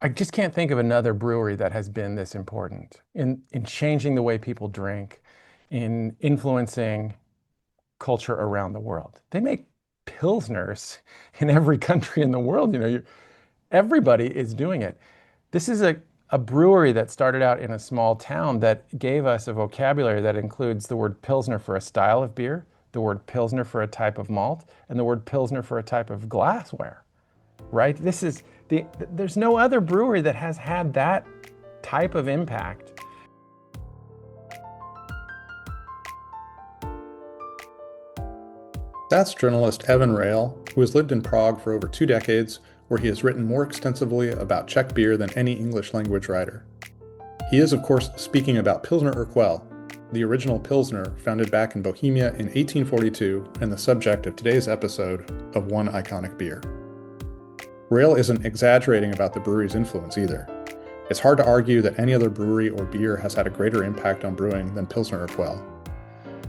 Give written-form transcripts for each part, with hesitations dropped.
I just can't think of another brewery that has been this important in changing the way people drink, in influencing culture around the world. They make Pilsners in every country in the world. Everybody is doing it. This is a brewery that started out in a small town that gave us a vocabulary that includes the word Pilsner for a style of beer, the word Pilsner for a type of malt, and the word Pilsner for a type of glassware, right? There's no other brewery that has had that type of impact. That's journalist Evan Rail, who has lived in Prague for over 2 decades, where he has written more extensively about Czech beer than any English language writer. He is, of course, speaking about Pilsner Urquell, the original Pilsner founded back in Bohemia in 1842 and the subject of today's episode of One Iconic Beer. Rail isn't exaggerating about the brewery's influence either. It's hard to argue that any other brewery or beer has had a greater impact on brewing than Pilsner Urquell.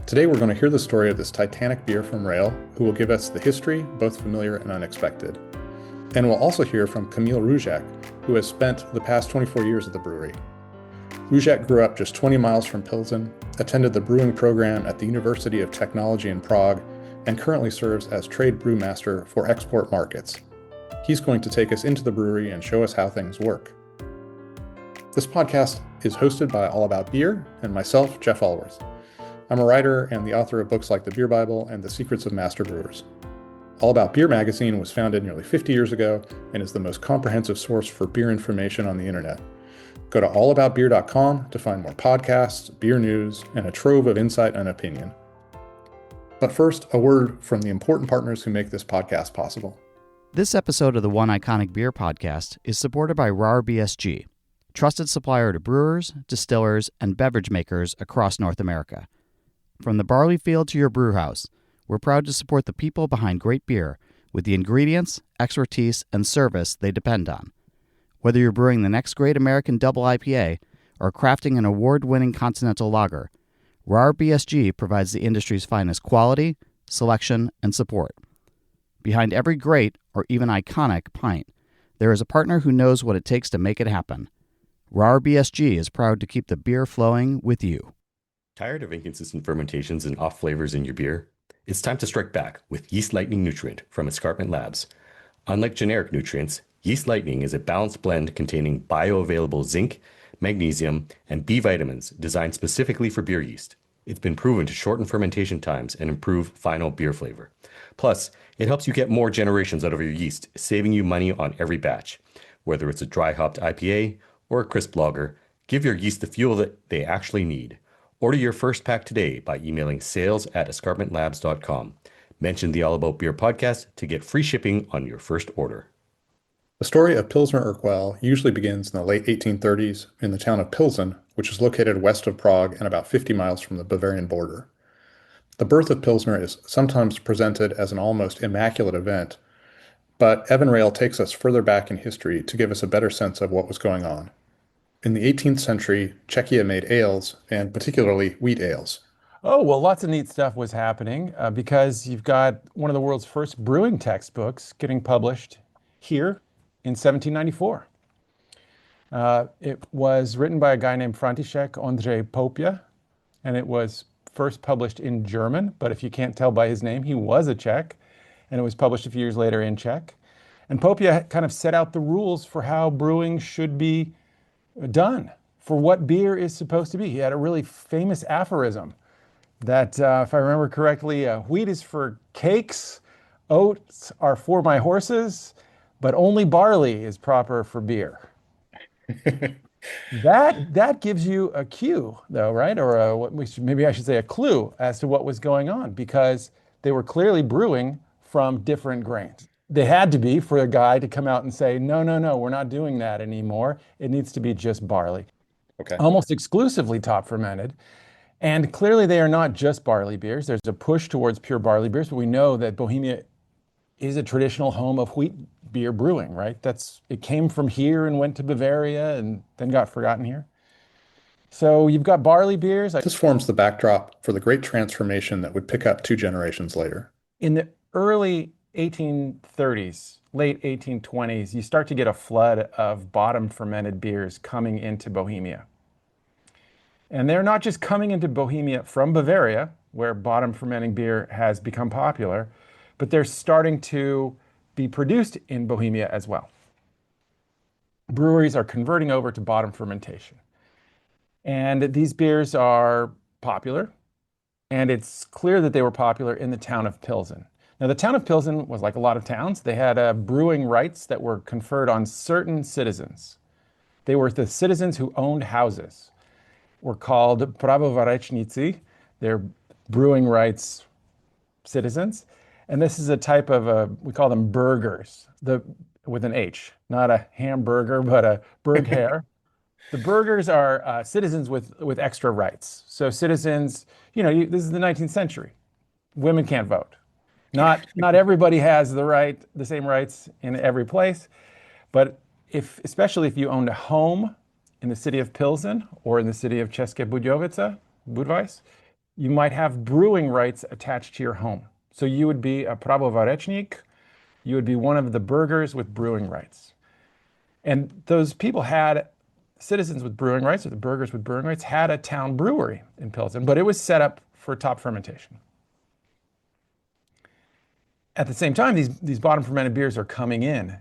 Today we're going to hear the story of this titanic beer from Rail, who will give us the history, both familiar and unexpected. And we'll also hear from Kamil Ruzek, who has spent the past 24 years at the brewery. Ruzek grew up just 20 miles from Pilsen, attended the brewing program at the University of Technology in Prague, and currently serves as trade brewmaster for export markets. He's going to take us into the brewery and show us how things work. This podcast is hosted by All About Beer and myself, Jeff Allworth. I'm a writer and the author of books like The Beer Bible and The Secrets of Master Brewers. All About Beer magazine was founded nearly 50 years ago and is the most comprehensive source for beer information on the internet. Go to allaboutbeer.com to find more podcasts, beer news, and a trove of insight and opinion. But first, a word from the important partners who make this podcast possible. This episode of the One Iconic Beer podcast is supported by BSG, trusted supplier to brewers, distillers, and beverage makers across North America. From the barley field to your brew house, we're proud to support the people behind great beer with the ingredients, expertise, and service they depend on. Whether you're brewing the next great American double IPA or crafting an award-winning continental lager, BSG provides the industry's finest quality, selection, and support. Behind every great or even iconic pint, there is a partner who knows what it takes to make it happen. BSG is proud to keep the beer flowing with you. Tired of inconsistent fermentations and off flavors in your beer? It's time to strike back with Yeast Lightning Nutrient from Escarpment Labs. Unlike generic nutrients, Yeast Lightning is a balanced blend containing bioavailable zinc, magnesium, and B vitamins designed specifically for beer yeast. It's been proven to shorten fermentation times and improve final beer flavor. Plus, it helps you get more generations out of your yeast, saving you money on every batch. Whether it's a dry hopped IPA or a crisp lager, give your yeast the fuel that they actually need. Order your first pack today by emailing sales@escarpmentlabs.com. Mention the All About Beer podcast to get free shipping on your first order. The story of Pilsner Urquell usually begins in the late 1830s in the town of Pilsen, which is located west of Prague and about 50 miles from the Bavarian border. The birth of Pilsner is sometimes presented as an almost immaculate event, but Evan Rail takes us further back in history to give us a better sense of what was going on. In the 18th century, Czechia made ales, and particularly wheat ales. Oh, well, lots of neat stuff was happening because you've got one of the world's first brewing textbooks getting published here in 1794. It was written by a guy named František Ondřej Popia, and it was first published in German, but if you can't tell by his name, he was a Czech, and it was published a few years later in Czech. And Popia kind of set out the rules for how brewing should be done, for what beer is supposed to be. He had a really famous aphorism that, if I remember correctly, wheat is for cakes, oats are for my horses, but only barley is proper for beer. That gives you a cue, though, right? Or maybe I should say a clue as to what was going on, because they were clearly brewing from different grains. They had to be for a guy to come out and say, no, we're not doing that anymore. It needs to be just barley. Okay. Almost exclusively top fermented. And clearly they are not just barley beers. There's a push towards pure barley beers, but we know that Bohemia is a traditional home of wheat beer brewing, right? It came from here and went to Bavaria and then got forgotten here. So you've got barley beers. This forms the backdrop for the great transformation that would pick up 2 generations later. In the early 1830s, late 1820s, you start to get a flood of bottom fermented beers coming into Bohemia. And they're not just coming into Bohemia from Bavaria, where bottom fermenting beer has become popular, but they're starting to be produced in Bohemia as well. Breweries are converting over to bottom fermentation. And these beers are popular, and it's clear that they were popular in the town of Pilsen. Now, the town of Pilsen was like a lot of towns. They had brewing rights that were conferred on certain citizens. They were the citizens who owned houses, were called prawowarecznicy. They're brewing rights citizens. And this is a type of, we call them burghers, with an H, not a hamburger, but a burgher. The burghers are citizens with extra rights. So citizens, this is the 19th century. Women can't vote. Not everybody has the same rights in every place, but especially if you owned a home in the city of Pilsen or in the city of České Budějovice, you might have brewing rights attached to your home. So you would be a prawowarecznik, you would be one of the burghers with brewing rights. And those people citizens with brewing rights, or the burghers with brewing rights, had a town brewery in Pilsen, but it was set up for top fermentation. At the same time, these bottom fermented beers are coming in,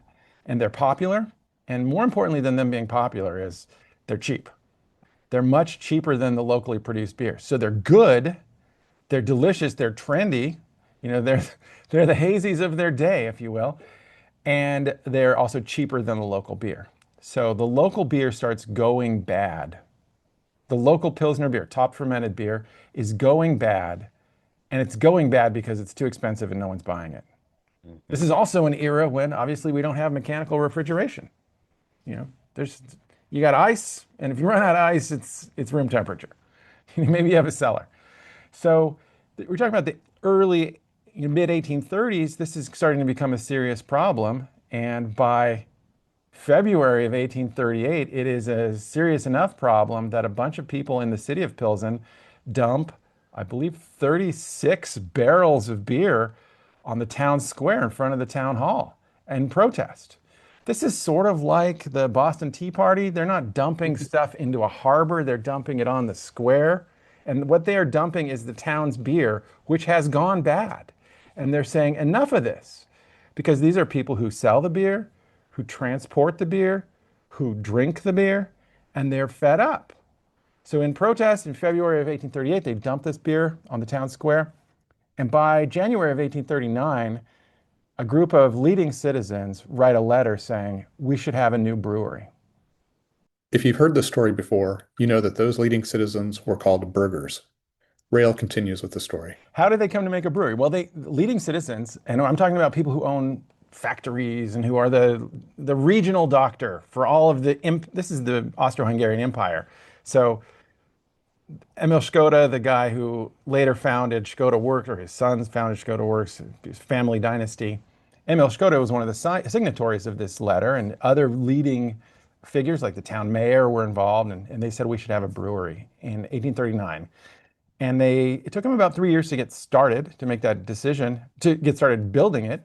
and they're popular. And more importantly than them being popular is they're cheap. They're much cheaper than the locally produced beers. So they're good, they're delicious, they're trendy. They're the hazies of their day, if you will. And they're also cheaper than the local beer. So the local beer starts going bad. The local Pilsner beer, top fermented beer, is going bad. And it's going bad because it's too expensive and no one's buying it. This is also an era when obviously we don't have mechanical refrigeration. You got ice, and if you run out of ice, it's room temperature. Maybe you have a cellar. So we're talking about the early mid 1830s. This is starting to become a serious problem, and by February of 1838, it is a serious enough problem that a bunch of people in the city of Pilsen dump, I believe, 36 barrels of beer on the town square in front of the town hall in protest. This is sort of like the Boston Tea Party. They're not dumping stuff into a harbor, they're dumping it on the square. And what they are dumping is the town's beer, which has gone bad. And they're saying, enough of this. Because these are people who sell the beer, who transport the beer, who drink the beer, and they're fed up. So in protest in February of 1838, they dumped this beer on the town square. And by January of 1839, a group of leading citizens write a letter saying, we should have a new brewery. If you've heard this story before, you know that those leading citizens were called burghers. Rail continues with the story. How did they come to make a brewery? Well, leading citizens, and I'm talking about people who own factories and who are the regional doctor for all of this is the Austro-Hungarian Empire. So Emil Skoda, the guy who later founded Skoda Works, or his sons founded Skoda Works, his family dynasty. Emil Skoda was one of the signatories of this letter, and other leading figures like the town mayor were involved, and they said we should have a brewery in 1839. And it took them about 3 years to get started, to make that decision, to get started building it.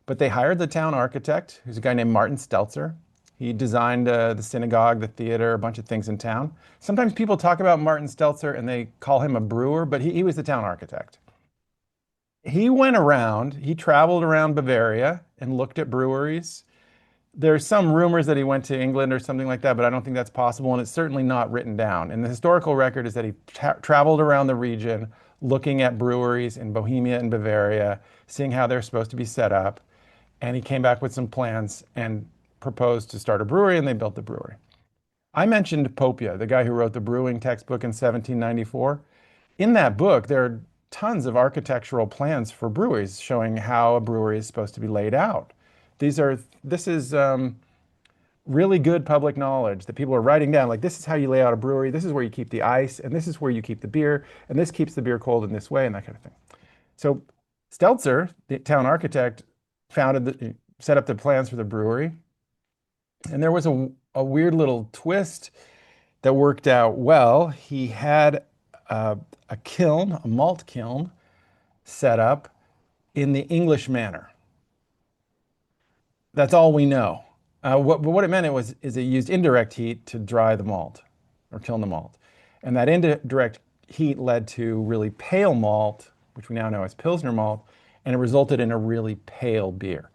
But they hired the town architect, who's a guy named Martin Stelzer. He designed the synagogue, the theater, a bunch of things in town. Sometimes people talk about Martin Stelzer and they call him a brewer, but he was the town architect. He traveled around Bavaria and looked at breweries. There's some rumors that he went to England or something like that, but I don't think that's possible, and it's certainly not written down. And the historical record is that he traveled around the region looking at breweries in Bohemia and Bavaria, seeing how they're supposed to be set up, and he came back with some plans and proposed to start a brewery, and they built the brewery. I mentioned Popia, the guy who wrote the brewing textbook in 1794. In that book, there are tons of architectural plans for breweries showing how a brewery is supposed to be laid out. This is really good public knowledge that people are writing down, like, this is how you lay out a brewery, this is where you keep the ice, and this is where you keep the beer, and this keeps the beer cold in this way, and that kind of thing. So Stelzer, the town architect, set up the plans for the brewery. And there was a weird little twist that worked out well. He had a kiln, a malt kiln, set up in the English manner. That's all we know. What it meant is it used indirect heat to dry the malt or kiln the malt. And that indirect heat led to really pale malt, which we now know as Pilsner malt, and it resulted in a really pale beer.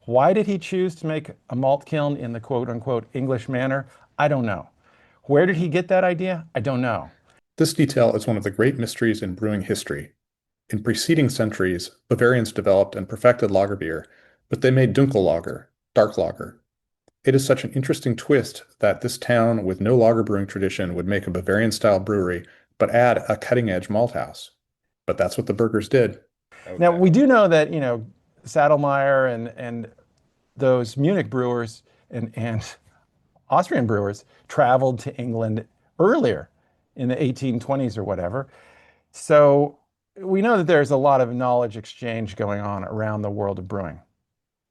Why did he choose to make a malt kiln in the quote unquote English manner? I don't know. Where did he get that idea? I don't know. This detail is one of the great mysteries in brewing history. In preceding centuries, Bavarians developed and perfected lager beer, but they made Dunkellager, dark lager. It is such an interesting twist that this town with no lager brewing tradition would make a Bavarian-style brewery, but add a cutting-edge malt house. But that's what the Burgers did. Now, we do know that, Saddlemeyer and those Munich brewers and Austrian brewers traveled to England earlier in the 1820s or whatever. So we know that there's a lot of knowledge exchange going on around the world of brewing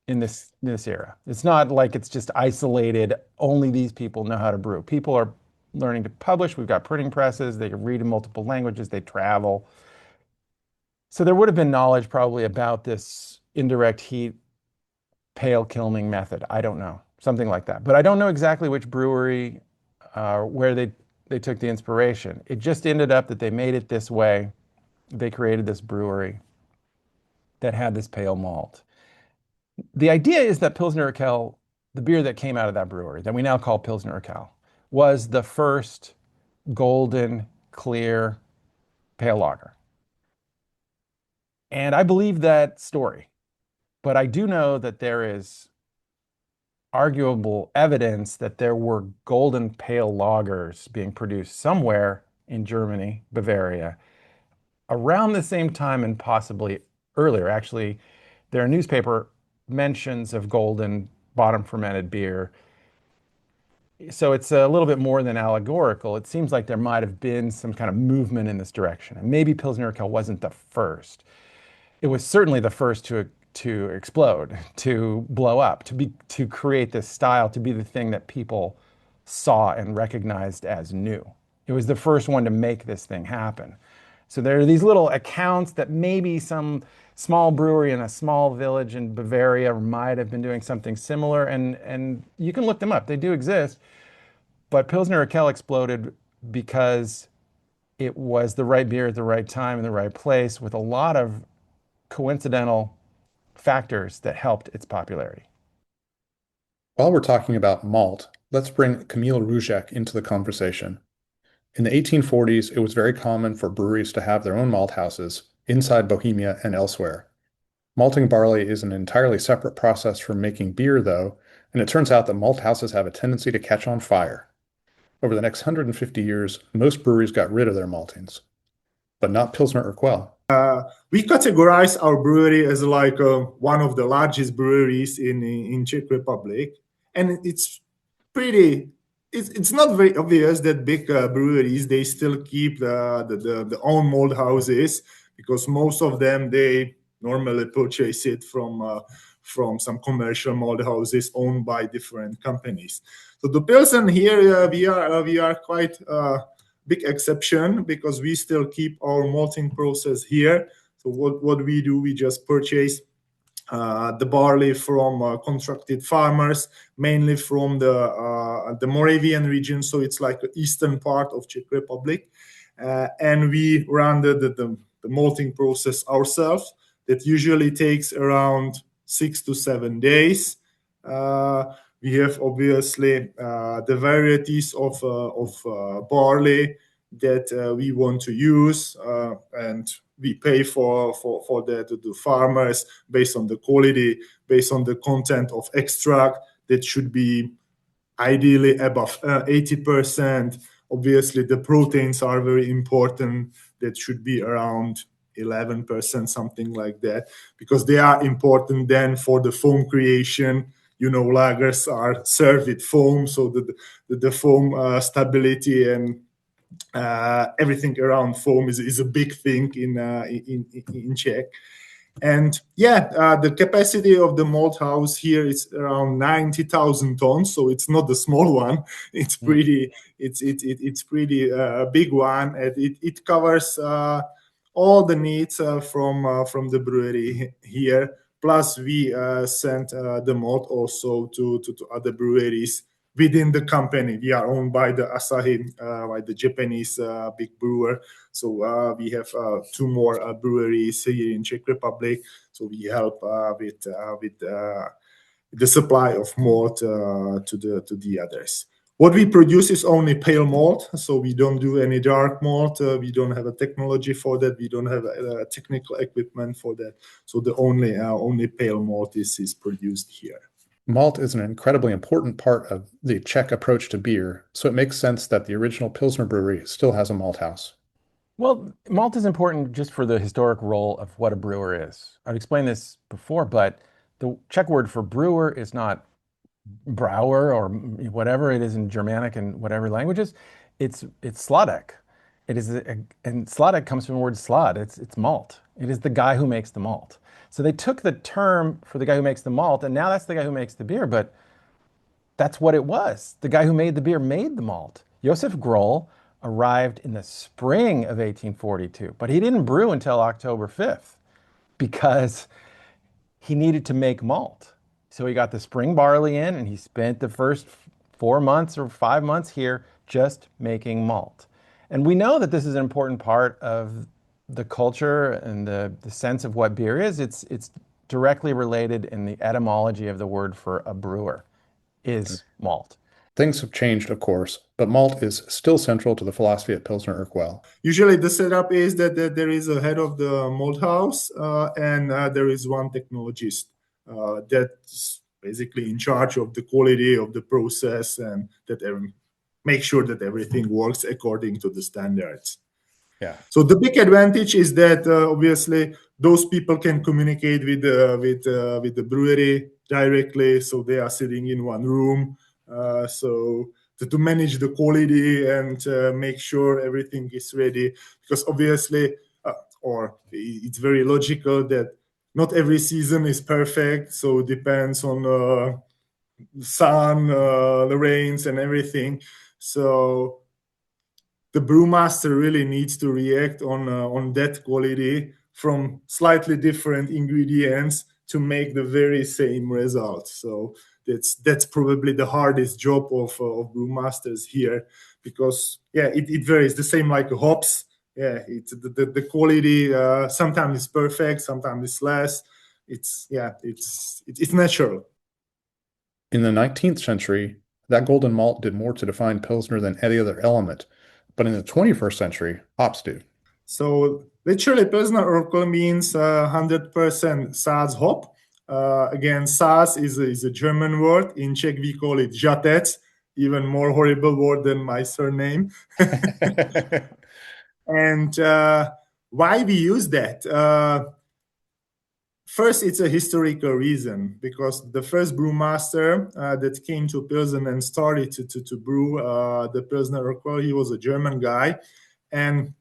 in this era. It's not like it's just isolated, only these people know how to brew. People are learning to publish. We've got printing presses. They can read in multiple languages. They travel. So there would have been knowledge probably about this indirect heat pale kilning method. I don't know, something like that. But I don't know exactly which brewery, where they took the inspiration. It just ended up that they made it this way. They created this brewery that had this pale malt. The idea is that Pilsner Urquell, the beer that came out of that brewery, that we now call Pilsner Urquell, was the first golden, clear, pale lager. And I believe that story. But I do know that there is arguable evidence that there were golden pale lagers being produced somewhere in Germany, Bavaria, around the same time and possibly earlier. Actually, their newspaper mentions of golden bottom fermented beer. So it's a little bit more than allegorical. It seems like there might have been some kind of movement in this direction. And maybe Pilsner Urquell wasn't the first. It was certainly the first to explode, to blow up, to create this style, to be the thing that people saw and recognized as new. It was the first one to make this thing happen. So there are these little accounts that maybe some small brewery in a small village in Bavaria might have been doing something similar, and you can look them up. They do exist. But Pilsner Urquell exploded because it was the right beer at the right time in the right place with a lot of coincidental factors that helped its popularity. While we're talking about malt, let's bring Kamil Rózek into the conversation. In the 1840s, it was very common for breweries to have their own malt houses inside Bohemia and elsewhere. Malting barley is an entirely separate process from making beer, though, and it turns out that malt houses have a tendency to catch on fire. Over the next 150 years, most breweries got rid of their maltings, but not Pilsner Urquell. We categorize our brewery as like one of the largest breweries in Czech Republic, and it's not very obvious that big breweries, they still keep the own malt houses, because most of them, they normally purchase it from some commercial malt houses owned by different companies. So the Pilsen here, we are quite big exception, because we still keep our malting process here. So what we do, we just purchase the barley from contracted farmers, mainly from the Moravian region. So it's like the eastern part of Czech Republic, and we run the malting process ourselves. That usually takes around 6 to 7 days. We have obviously the varieties of barley that we want to use, and we pay for that to the farmers based on the quality, based on the content of extract that should be ideally above 80%. Obviously, the proteins are very important. That should be around 11%, something like that, because they are important then for the foam creation. Lagers are served with foam, so the foam stability and everything around foam is a big thing in Czech. And the capacity of the malt house here is around 90,000 tons, so it's not the small one. It's pretty, it's pretty big one, and it covers all the needs from the brewery here. Plus, we sent the malt also to other breweries within the company. We are owned by the Asahi, by the Japanese big brewer. So we have two more breweries here in Czech Republic. So we help with the supply of malt to the others. What we produce is only pale malt, so we don't do any dark malt. We don't have a technology for that. We don't have technical equipment for that. So the only pale malt is produced here. Malt is an incredibly important part of the Czech approach to beer, so it makes sense that the original Pilsner brewery still has a malt house. Well, malt is important just for the historic role of what a brewer is. I've explained this before, but the Czech word for brewer is not Brauer or whatever it is in Germanic and whatever languages. It's Sladek. It is, and Sladek comes from the word slad. It's malt. It is the guy who makes the malt. So they took the term for the guy who makes the malt, and now that's the guy who makes the beer. But that's what it was. The guy who made the beer made the malt. Josef Groll arrived in the spring of 1842, but he didn't brew until October 5th because he needed to make malt. So he got the spring barley in, and he spent the first 4 months or 5 months here just making malt. And we know that this is an important part of the culture and the sense of what beer is. It's directly related in the etymology of the word for a brewer is malt. Things have changed, of course, but malt is still central to the philosophy at Pilsner Urquell. Usually the setup is that there is a head of the malt house and there is one technologist that's basically in charge of the quality of the process and that make sure that everything works according to the standards. Yeah. So the big advantage is that obviously those people can communicate with the brewery directly. So they are sitting in one room. So to manage the quality and make sure everything is ready, because obviously, or it's very logical that not every season is perfect. So it depends on the sun, the rains, and everything. So the brewmaster really needs to react on that quality from slightly different ingredients to make the very same result. So that's probably the hardest job of brewmasters here, because it varies. The same like hops. It's the quality. Sometimes it's perfect, sometimes it's less. It's natural. In the 19th century, that golden malt did more to define Pilsner than any other element. But in the 21st century, hops do. So literally, Pilsner Urquell means 100% Sáz hop. Again, Sáz is a German word. In Czech, we call it žatec, even more horrible word than my surname. And why we use that? First, it's a historical reason, because the first brewmaster that came to Pilsen and started to brew the Pilsner Urquell, he was a German guy, and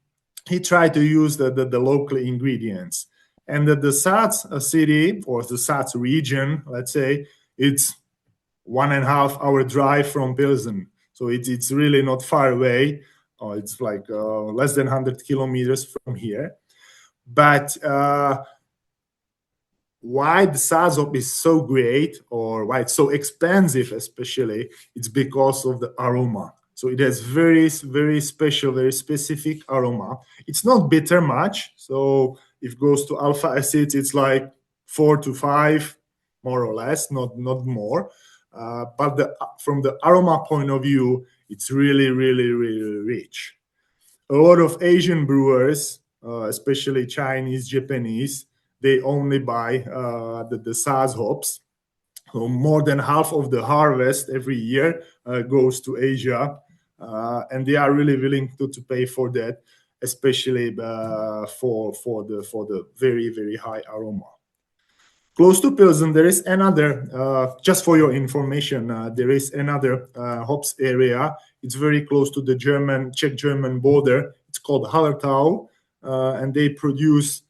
he tried to use the local ingredients. And the Sáz city, or the Sáz region, let's say, it's 1.5 hour drive from Pilsen. So it's really not far away. It's like less than 100 kilometers from here. But why the Sáz hop is so great, or why it's so expensive especially, it's because of the aroma. So it has very, very special, very specific aroma. It's not bitter much. So if it goes to alpha acids, it's like 4 to 5, more or less, not more. But from the aroma point of view, it's really, really, really rich. A lot of Asian brewers, especially Chinese, Japanese, they only buy the Sáz hops. So more than half of the harvest every year goes to Asia, and they are really willing to pay for that, especially for the very, very high aroma. Close to Pilsen, there is another, just for your information, there is another hops area. It's very close to the Czech-German border. It's called Hallertau, and they produce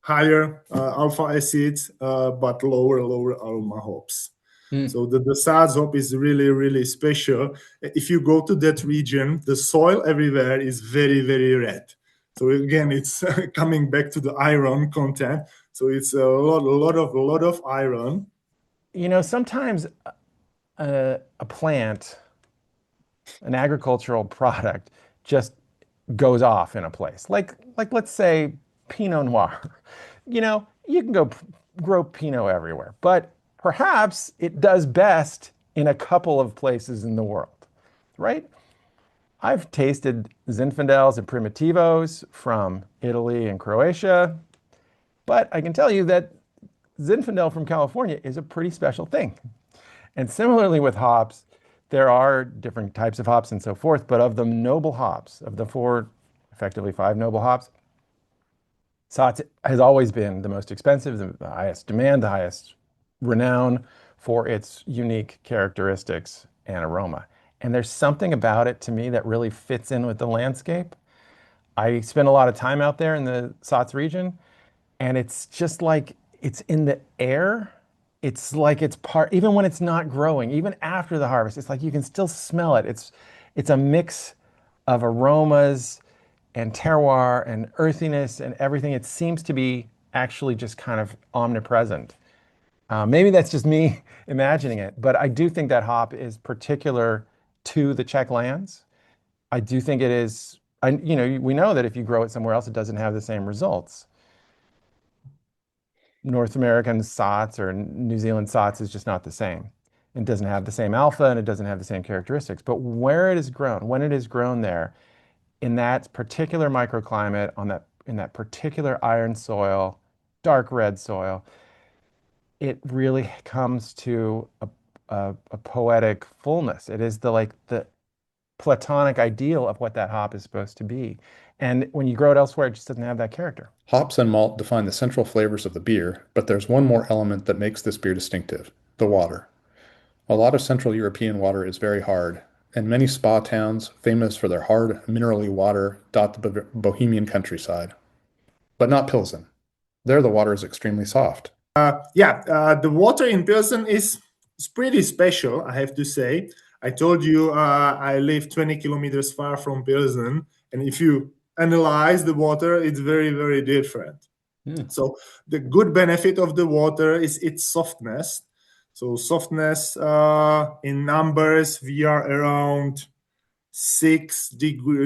higher alpha acids, but lower aroma hops. So the Sáz hop is really, really special. If you go to that region, the soil everywhere is very, very red. So again, it's coming back to the iron content. So it's a lot of iron. Sometimes a plant, an agricultural product, just goes off in a place. Like let's say Pinot Noir. You can go grow Pinot everywhere, but perhaps it does best in a couple of places in the world, right? I've tasted Zinfandels and Primitivos from Italy and Croatia, but I can tell you that Zinfandel from California is a pretty special thing. And similarly with hops, there are different types of hops and so forth, but of the noble hops, of the four, effectively five noble hops, Saaz has always been the most expensive, the highest demand, the highest renown for its unique characteristics and aroma. And there's something about it to me that really fits in with the landscape. I spend a lot of time out there in the Saaz region, and it's just like it's in the air. It's like it's part, even when it's not growing, even after the harvest, it's like you can still smell it. It's a mix of aromas and terroir and earthiness and everything. It seems to be actually just kind of omnipresent. Maybe that's just me imagining it, but I do think that hop is particular to the Czech lands. I do think it is, we know that if you grow it somewhere else, it doesn't have the same results. North American Saaz or New Zealand Saaz is just not the same. It doesn't have the same alpha and it doesn't have the same characteristics. But where it is grown, when it is grown there, in that particular microclimate, in that particular iron soil, dark red soil, it really comes to a poetic fullness. It is the platonic ideal of what that hop is supposed to be. And when you grow it elsewhere, it just doesn't have that character. Hops and malt define the central flavors of the beer, but there's one more element that makes this beer distinctive: the water. A lot of Central European water is very hard, and many spa towns, famous for their hard, minerally water, dot the Bohemian countryside. But not Pilsen. There, the water is extremely soft. The water in Pilsen is pretty special, I have to say. I told you I live 20 kilometers far from Pilsen, and if you analyze the water, it's very, very different. So the good benefit of the water is its softness. So softness in numbers, we are around 6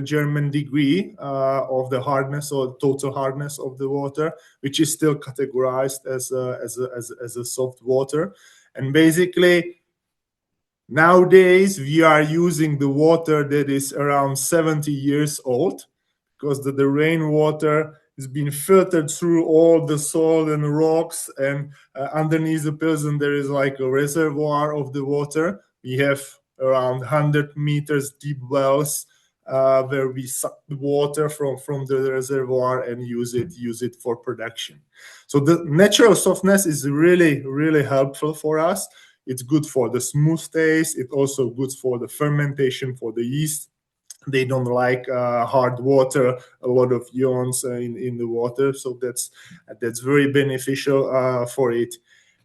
German degree of the hardness or total hardness of the water, which is still categorized as a soft water. And basically, nowadays we are using the water that is around 70 years old, because the rainwater has been filtered through all the soil and rocks, and underneath the Pilsen there is like a reservoir of the water. We have around 100 meters deep wells where we suck the water from the reservoir and use it for production. So the natural softness is really, really helpful for us. It's good for the smooth taste. It's also good for the fermentation for the yeast. They don't like hard water, a lot of ions in the water. So that's very beneficial for it.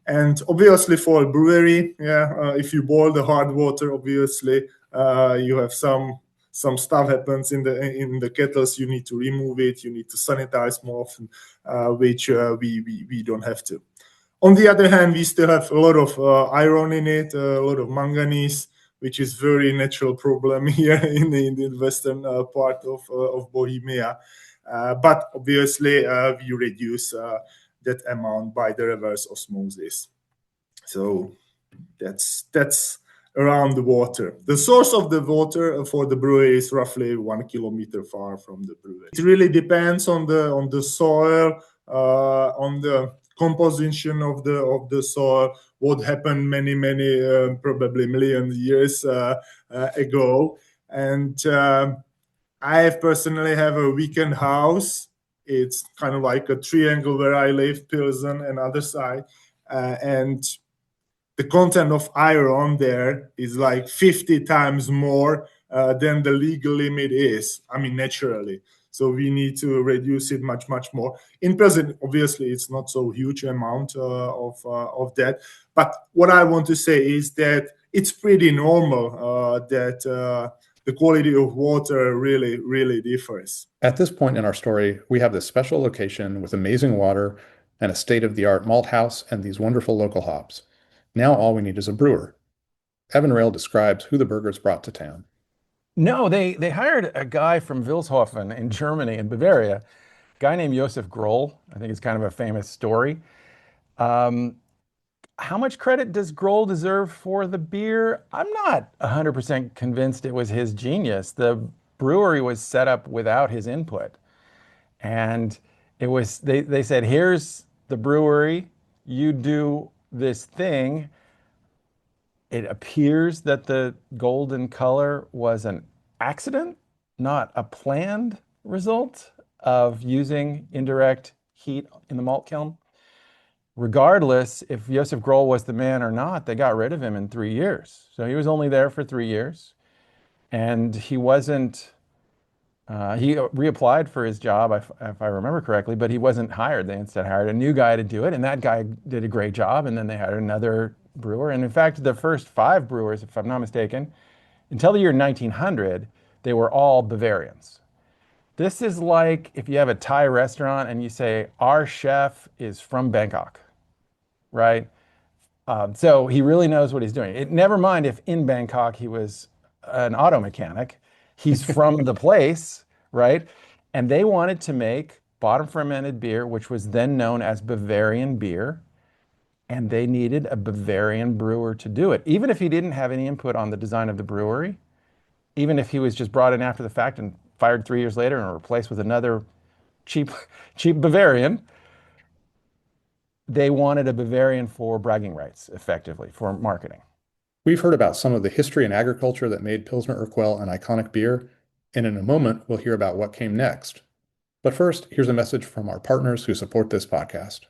And obviously for a brewery, if you boil the hard water, obviously you have some stuff happens in the kettles. You need to remove it. You need to sanitize more often, which we don't have to. On the other hand, we still have a lot of iron in it, a lot of manganese, which is very natural problem here in the western part of Bohemia. But obviously, we reduce that amount by the reverse osmosis. So that's around the water. The source of the water for the brewery is roughly 1 kilometer far from the brewery. It really depends on the soil, on the composition of the soil, what happened many probably million years ago. And I personally have a weekend house. It's kind of like a triangle where I live, Pilsen and other side, and the content of iron there is like 50 times more than the legal limit is. I mean, naturally. So we need to reduce it much more. In Pilsen, obviously, it's not so huge amount of that. But what I want to say is that it's pretty normal that the quality of water really differs. At this point in our story, we have this special location with amazing water, and a state-of-the-art malt house and these wonderful local hops. Now all we need is a brewer. Evan Rail describes who the burgers brought to town. No, they hired a guy from Wilshofen in Germany, in Bavaria, a guy named Josef Groll. I think it's kind of a famous story. Um, how much credit does Groll deserve for the beer? I'm not 100% convinced it was his genius. The brewery was set up without his input. And they said, here's the brewery, you do this thing. It appears that the golden color was an accident, not a planned result of using indirect heat in the malt kiln. Regardless, if Josef Groll was the man or not, they got rid of him in 3 years. So he was only there for 3 years. And he wasn't, he reapplied for his job, if I remember correctly, but he wasn't hired. They instead hired a new guy to do it. And that guy did a great job. And then they hired another brewer. And in fact, the first 5 brewers, if I'm not mistaken, until the year 1900, they were all Bavarians. This is like if you have a Thai restaurant and you say, our chef is from Bangkok, right? So he really knows what he's doing. Never mind if in Bangkok he was an auto mechanic. He's from the place, right? And they wanted to make bottom fermented beer, which was then known as Bavarian beer. And they needed a Bavarian brewer to do it. Even if he didn't have any input on the design of the brewery, even if he was just brought in after the fact and fired 3 years later and replaced with another cheap, cheap Bavarian, they wanted a Bavarian for bragging rights, effectively, for marketing. We've heard about some of the history and agriculture that made Pilsner Urquell an iconic beer, and in a moment, we'll hear about what came next. But first, here's a message from our partners who support this podcast.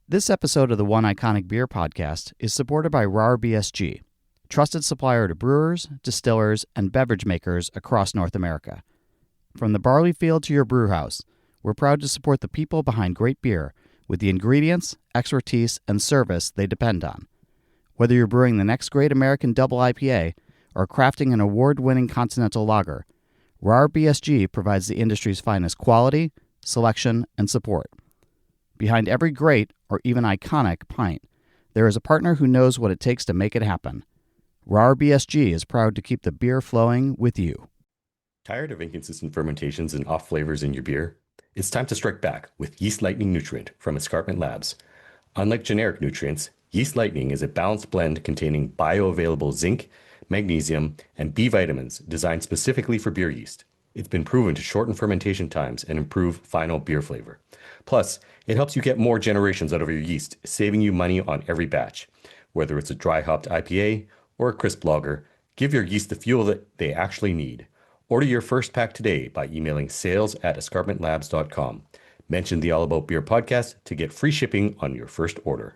This episode of the One Iconic Beer podcast is supported by RAR-BSG, trusted supplier to brewers, distillers, and beverage makers across North America. From the barley field to your brew house, we're proud to support the people behind great beer with the ingredients, expertise, and service they depend on. Whether you're brewing the next great American double IPA or crafting an award-winning continental lager, RAR-BSG provides the industry's finest quality, selection, and support. Behind every great, or even iconic, pint, there is a partner who knows what it takes to make it happen. RAR-BSG is proud to keep the beer flowing with you. Tired of inconsistent fermentations and off flavors in your beer? It's time to strike back with Yeast Lightning Nutrient from Escarpment Labs. Unlike generic nutrients, Yeast Lightning is a balanced blend containing bioavailable zinc, magnesium, and B vitamins designed specifically for beer yeast. It's been proven to shorten fermentation times and improve final beer flavor. Plus, it helps you get more generations out of your yeast, saving you money on every batch. Whether it's a dry hopped IPA or a crisp lager, give your yeast the fuel that they actually need. Order your first pack today by emailing sales@escarpmentlabs.com. Mention the All About Beer podcast to get free shipping on your first order.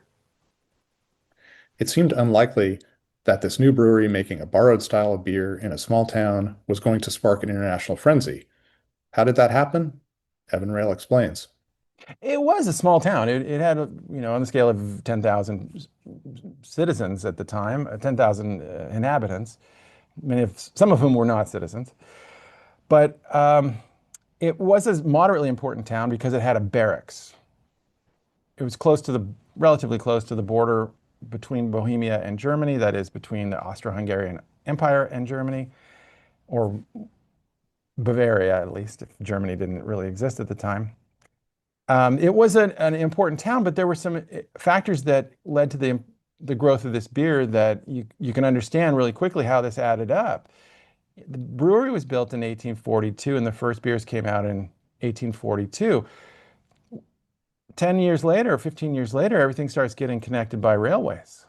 It seemed unlikely that this new brewery making a borrowed style of beer in a small town was going to spark an international frenzy. How did that happen? Evan Rail explains. It was a small town. It had, on the scale of 10,000 citizens at the time, 10,000 inhabitants, some of whom were not citizens. But it was a moderately important town because it had a barracks. It was relatively close to the border between Bohemia and Germany, that is between the Austro-Hungarian Empire and Germany, or Bavaria at least, if Germany didn't really exist at the time. It was an important town, but there were some factors that led to the growth of this beer that you can understand really quickly how this added up. The brewery was built in 1842, and the first beers came out in 1842. 10 years later, 15 years later, everything starts getting connected by railways.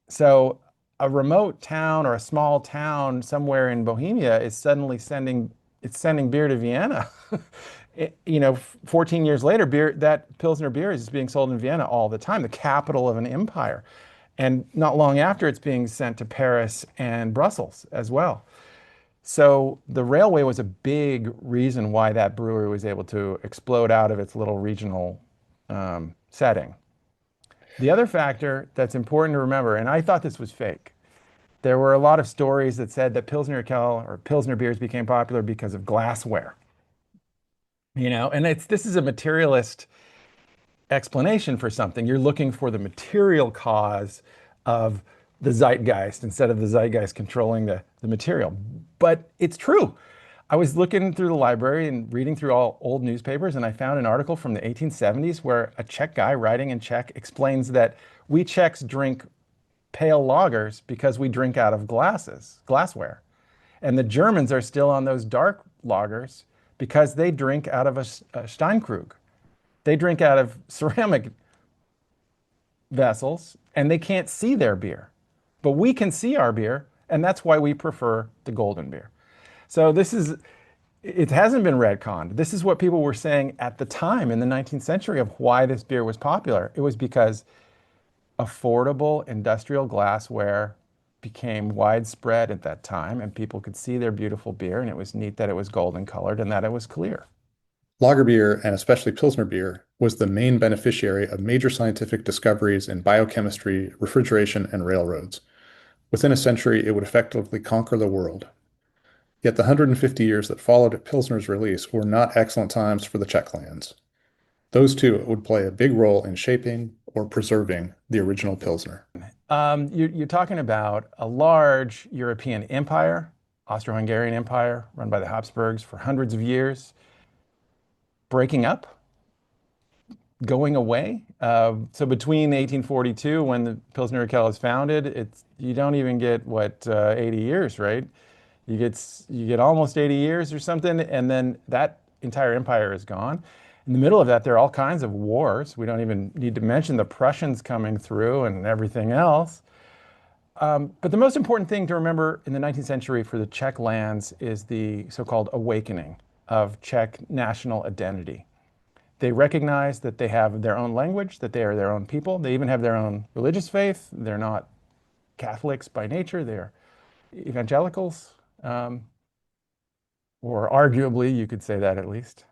So a remote town or a small town somewhere in Bohemia is suddenly sending beer to Vienna. 14 years later, that Pilsner beer is being sold in Vienna all the time, the capital of an empire. And not long after, it's being sent to Paris and Brussels as well. So the railway was a big reason why that brewery was able to explode out of its little regional setting. The other factor that's important to remember, and I thought this was fake, there were a lot of stories that said that Pilsner Urquell or Pilsner beers became popular because of glassware. And this is a materialist explanation for something. You're looking for the material cause of the zeitgeist instead of the zeitgeist controlling the material. But it's true. I was looking through the library and reading through all old newspapers, and I found an article from the 1870s where a Czech guy writing in Czech explains that we Czechs drink pale lagers because we drink out of glassware. And the Germans are still on those dark lagers because they drink out of a Steinkrug. They drink out of ceramic vessels and they can't see their beer. But we can see our beer, and that's why we prefer the golden beer. So it hasn't been retconned. This is what people were saying at the time in the 19th century of why this beer was popular. It was because affordable industrial glassware became widespread at that time, and people could see their beautiful beer, and it was neat that it was golden colored and that it was clear. Lager beer, and especially Pilsner beer, was the main beneficiary of major scientific discoveries in biochemistry, refrigeration, and railroads. Within a century, it would effectively conquer the world. Yet the 150 years that followed Pilsner's release were not excellent times for the Czech lands. Those two would play a big role in shaping or preserving the original Pilsner. You're talking about a large European empire, Austro-Hungarian Empire, run by the Habsburgs for hundreds of years, breaking up, going away. So between 1842, when the Pilsner Urquell is founded, you don't even get 80 years, right? You get almost 80 years or something, and then that entire empire is gone. In the middle of that, there are all kinds of wars. We don't even need to mention the Prussians coming through and everything else. But the most important thing to remember in the 19th century for the Czech lands is the so-called awakening of Czech national identity. They recognize that they have their own language, that they are their own people. They even have their own religious faith. They're not Catholics by nature. They're evangelicals, or arguably, you could say that at least.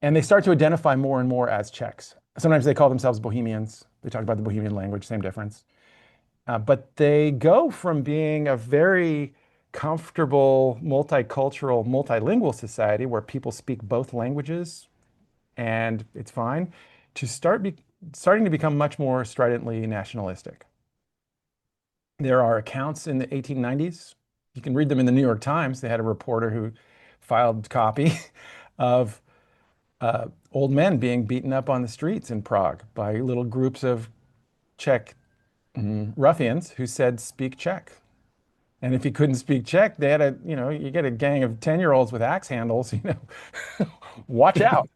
And they start to identify more and more as Czechs. Sometimes they call themselves Bohemians. They talk about the Bohemian language, same difference. But they go from being a very comfortable, multicultural, multilingual society where people speak both languages and it's fine, to starting to become much more stridently nationalistic. There are accounts in the 1890s. You can read them in the New York Times. They had a reporter who filed copy of old men being beaten up on the streets in Prague by little groups of Czech ruffians who said, speak Czech. And if he couldn't speak Czech, they had you get a gang of 10-year-olds with axe handles, watch out.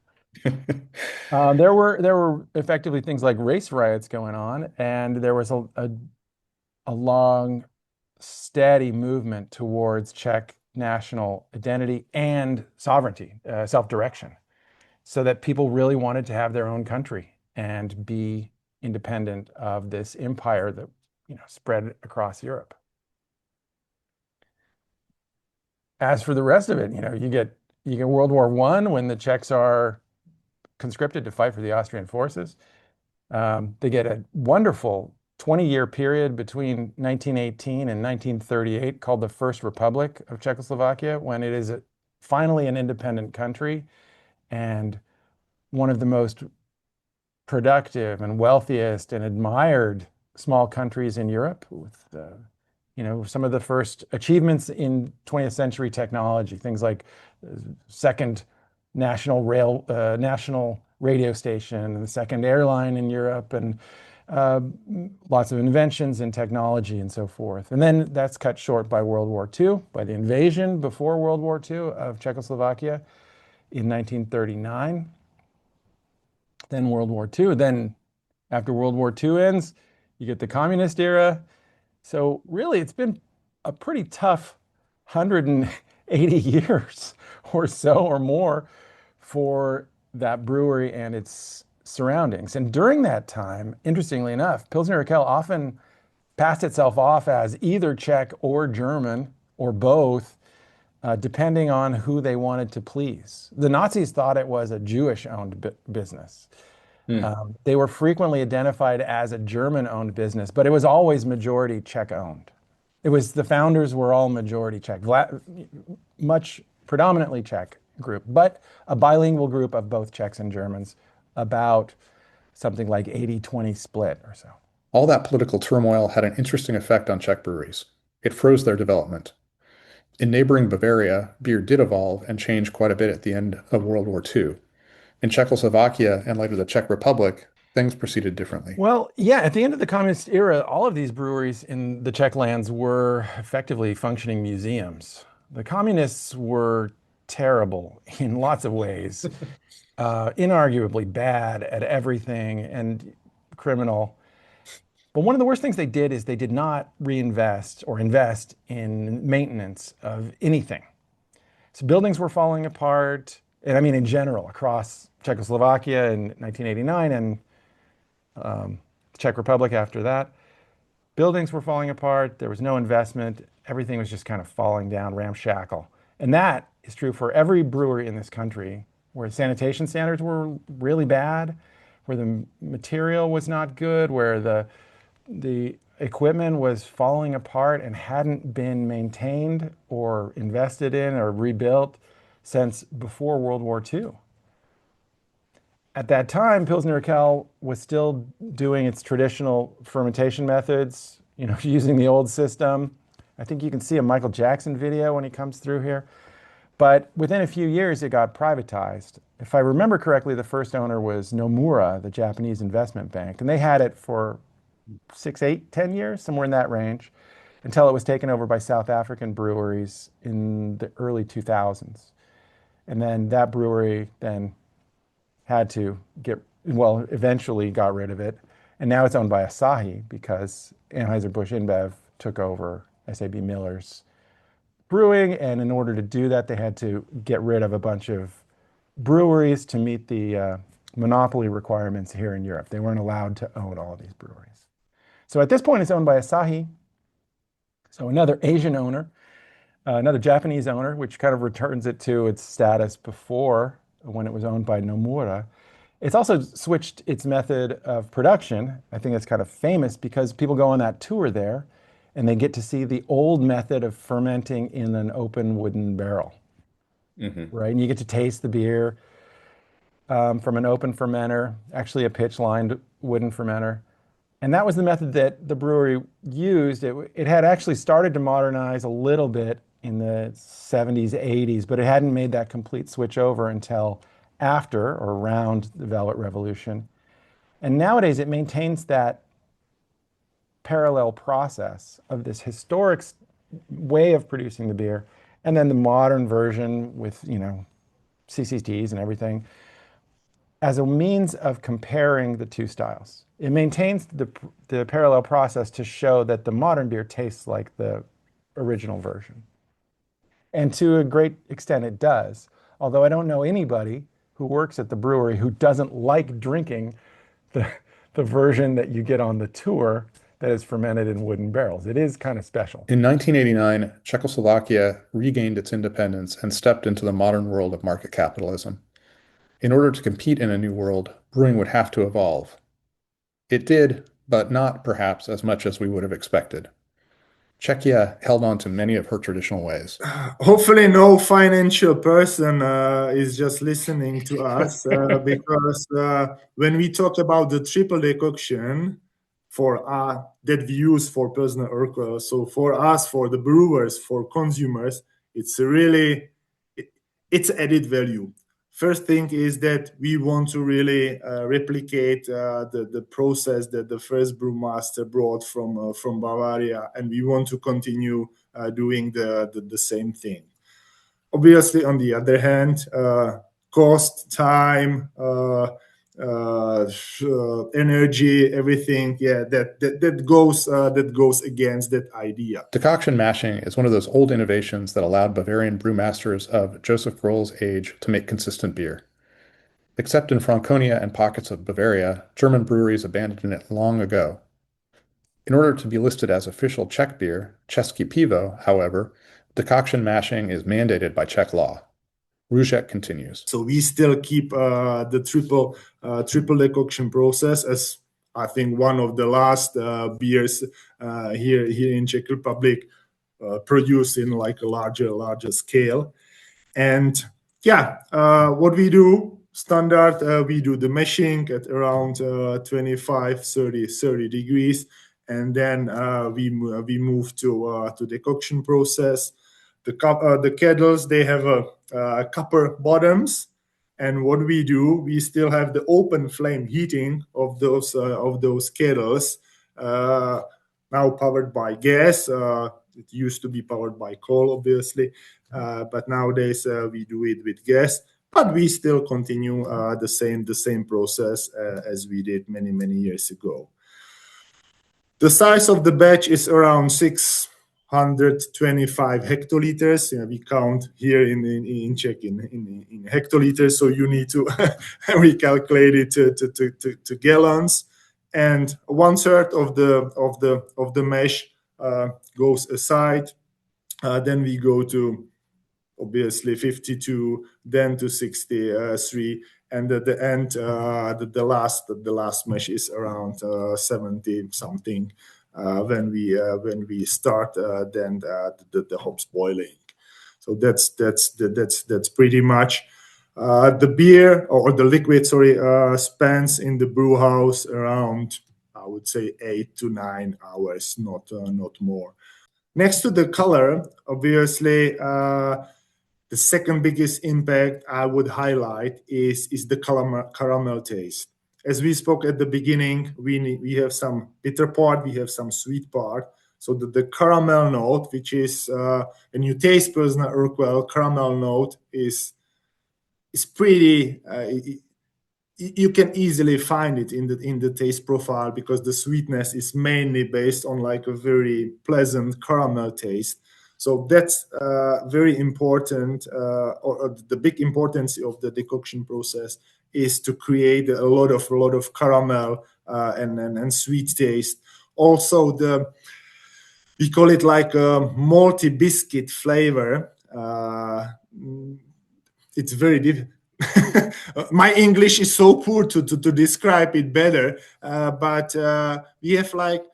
There were effectively things like race riots going on, and there was a long, steady movement towards Czech national identity and sovereignty, self-direction, so that people really wanted to have their own country and be independent of this empire that spread across Europe. As for the rest of it, you get World War I when the Czechs are conscripted to fight for the Austrian forces. They get a wonderful 20-year period between 1918 and 1938 called the First Republic of Czechoslovakia, when it is finally an independent country and one of the most productive and wealthiest and admired small countries in Europe, with some of the first achievements in 20th century technology, things like second national radio station and the second airline in Europe, and lots of inventions in technology and so forth. And then that's cut short by World War II, by the invasion before World War II of Czechoslovakia in 1939. Then World War II. Then after World War II ends, you get the communist era. So really, it's been a pretty tough 180 years or so or more for that brewery and its surroundings. And during that time, interestingly enough, Pilsner Urquell often passed itself off as either Czech or German or both, depending on who they wanted to please. The Nazis thought it was a Jewish-owned business. They were frequently identified as a German-owned business, but it was always majority Czech-owned. The founders were all majority Czech, much predominantly Czech group, but a bilingual group of both Czechs and Germans, about something like 80-20 split or so. All that political turmoil had an interesting effect on Czech breweries. It froze their development. In neighboring Bavaria, beer did evolve and change quite a bit at the end of World War II. In Czechoslovakia and later the Czech Republic, things proceeded differently. Well, yeah, at the end of the communist era, all of these breweries in the Czech lands were effectively functioning museums. The communists were terrible in lots of ways, inarguably bad at everything and criminal. But one of the worst things they did is they did not reinvest or invest in maintenance of anything. So buildings were falling apart, and I mean in general, across Czechoslovakia in 1989 and the Czech Republic after that. Buildings were falling apart. There was no investment. Everything was just kind of falling down, ramshackle. And that is true for every brewery in this country, where sanitation standards were really bad, where the material was not good, where the equipment was falling apart and hadn't been maintained or invested in or rebuilt since before World War II. At that time, Pilsner Urquell was still doing its traditional fermentation methods, using the old system. I think you can see a Michael Jackson video when he comes through here. But within a few years, it got privatized. If I remember correctly, the first owner was Nomura, the Japanese investment bank, and they had it for 6, 8, 10 years, somewhere in that range, until it was taken over by South African breweries in the early 2000s. And then that brewery then had to eventually got rid of it. And now it's owned by Asahi because Anheuser-Busch InBev took over SAB Miller's brewing. And in order to do that, they had to get rid of a bunch of breweries to meet the monopoly requirements here in Europe. They weren't allowed to own all of these breweries. So at this point, it's owned by Asahi. So another Asian owner, another Japanese owner, which kind of returns it to its status before when it was owned by Nomura. It's also switched its method of production. I think it's kind of famous because people go on that tour there and they get to see the old method of fermenting in an open wooden barrel, right? And you get to taste the beer from an open fermenter, actually a pitch-lined wooden fermenter. And that was the method that the brewery used. It had actually started to modernize a little bit in the 70s, 80s, but it hadn't made that complete switch over until after or around the Velvet Revolution. And nowadays it maintains that parallel process of this historic way of producing the beer and then the modern version with, CCTs and everything as a means of comparing the two styles. It maintains the parallel process to show that the modern beer tastes like the original version. And to a great extent it does, although I don't know anybody who works at the brewery who doesn't like drinking the version that you get on the tour that is fermented in wooden barrels. It is kind of special. In 1989, Czechoslovakia regained its independence and stepped into the modern world of market capitalism. In order to compete in a new world, brewing would have to evolve. It did, but not perhaps as much as we would have expected. Czechia held on to many of her traditional ways. Hopefully no financial person is just listening to us because when we talk about the triple decoction that we use for Pilsner Urquell, so for us, for the brewers, for consumers, it's really, it's added value. First thing is that we want to really replicate the process that the first brewmaster brought from Bavaria, and we want to continue doing the same thing. Obviously, on the other hand, cost, time, energy, everything, that goes against that idea. Decoction mashing is one of those old innovations that allowed Bavarian brewmasters of Joseph Groll's age to make consistent beer. Except in Franconia and pockets of Bavaria, German breweries abandoned it long ago. In order to be listed as official Czech beer, České pivo, however, decoction mashing is mandated by Czech law. Růžek continues. So we still keep the triple decoction process as I think one of the last beers here in Czech Republic produced in like a larger scale. And what we do, standard, we do the meshing at around 25, 30 degrees, and then we move to decoction process. The kettles, they have copper bottoms, and what we do, we still have the open flame heating of those kettles. Now powered by gas. It used to be powered by coal, obviously, but nowadays we do it with gas. But we still continue the same process as we did many years ago. The size of the batch is around 625 hectoliters. We count here in Czech in hectoliters, so you need to recalculate it to gallons. And 1/3 of the mesh goes aside. Then we go to obviously 52, then to 63, and at the end, the last mesh is around 70 something. When we start, then the hops boiling. So that's pretty much. The beer or the liquid, spends in the brew house around, I would say, 8 to 9 hours, not more. Next to the color, obviously, the second biggest impact I would highlight is the caramel taste. As we spoke at the beginning, we have some bitter part, we have some sweet part. So the caramel note, which is when you taste Pilsner Urquell, caramel note is pretty. You can easily find it in the taste profile, because the sweetness is mainly based on like a very pleasant caramel taste. So that's very important, or the big importance of the decoction process is to create a lot of caramel and sweet taste. Also, we call it like a malty biscuit flavor. It's very difficult. My English is so poor to describe it better, but we have like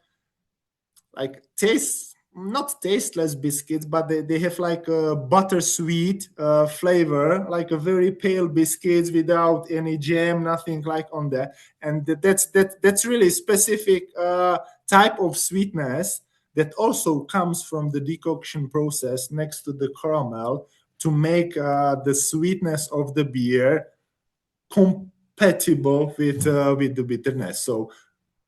taste. Not tasteless biscuits, but they have like a buttersweet flavor, like a very pale biscuits without any jam, nothing like on that. And that's really specific type of sweetness that also comes from the decoction process next to the caramel to make the sweetness of the beer compatible with the bitterness. So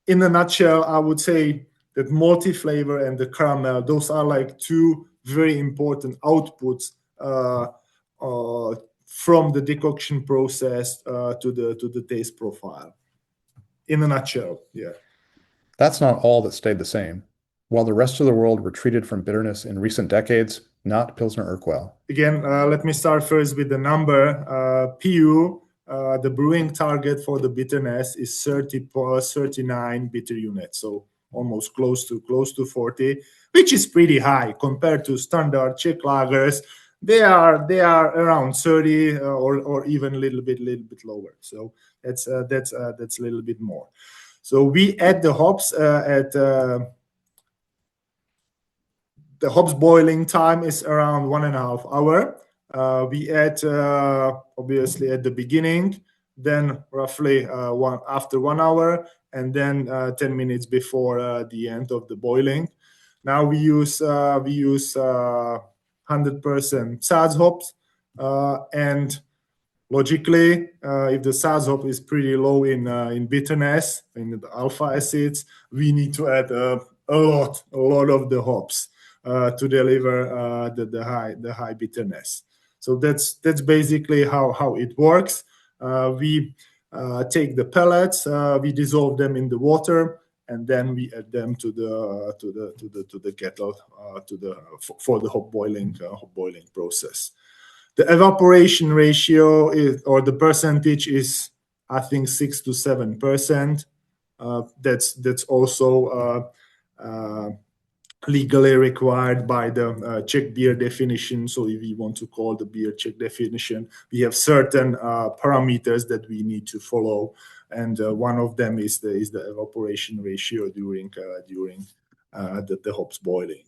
in a nutshell, I would say that malty flavor and the caramel, those are like two very important outputs from the decoction process to the taste profile. In a nutshell, yeah. That's not all that stayed the same. While the rest of the world retreated from bitterness in recent decades, not Pilsner Urquell. Again, let me start first with the number. PU, the brewing target for the bitterness is 39 bitter units. So almost close to 40, which is pretty high compared to standard Czech lagers. They are around 30 or even a little bit lower. So that's a little bit more. So we add the hops at the hops boiling time is around 1.5 hours. We add obviously at the beginning, then roughly after 1 hour, and then 10 minutes before the end of the boiling. Now we use 100% Saz hops, and logically, if the Saz hop is pretty low in bitterness, in the alpha acids, we need to add a lot of the hops to deliver the high bitterness. So that's basically how it works. We take the pellets, we dissolve them in the water, and then we add them to the kettle for the hop boiling process. The evaporation ratio or the percentage is, I think, 6 to 7%. That's also legally required by the Czech beer definition. So if we want to call the beer Czech definition, we have certain parameters that we need to follow, and one of them is the evaporation ratio during the hops boiling.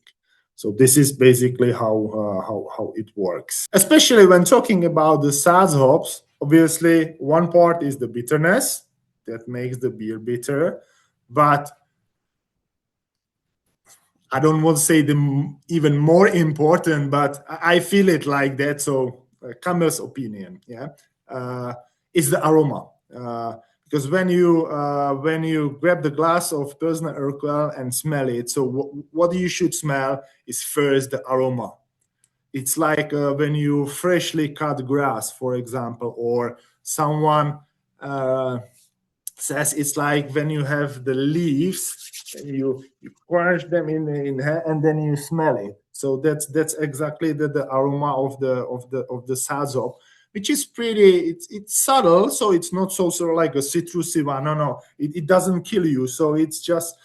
So this is basically how it works. Especially when talking about the Saz hops, Obviously, one part is the bitterness that makes the beer bitter, but I don't want to say even more important, but I feel it like that. So, Campbell's opinion, yeah, is the aroma. Because when you grab the glass of Pilsner Urquell and smell it, so what you should smell is first the aroma. It's like when you freshly cut grass, for example, or someone says it's like when you have the leaves, you crunch them and then you smell it. So that's exactly the aroma of the sazop, which is pretty. It's subtle, so it's not so sort of like a citrusy one. No, it doesn't kill you. So it's just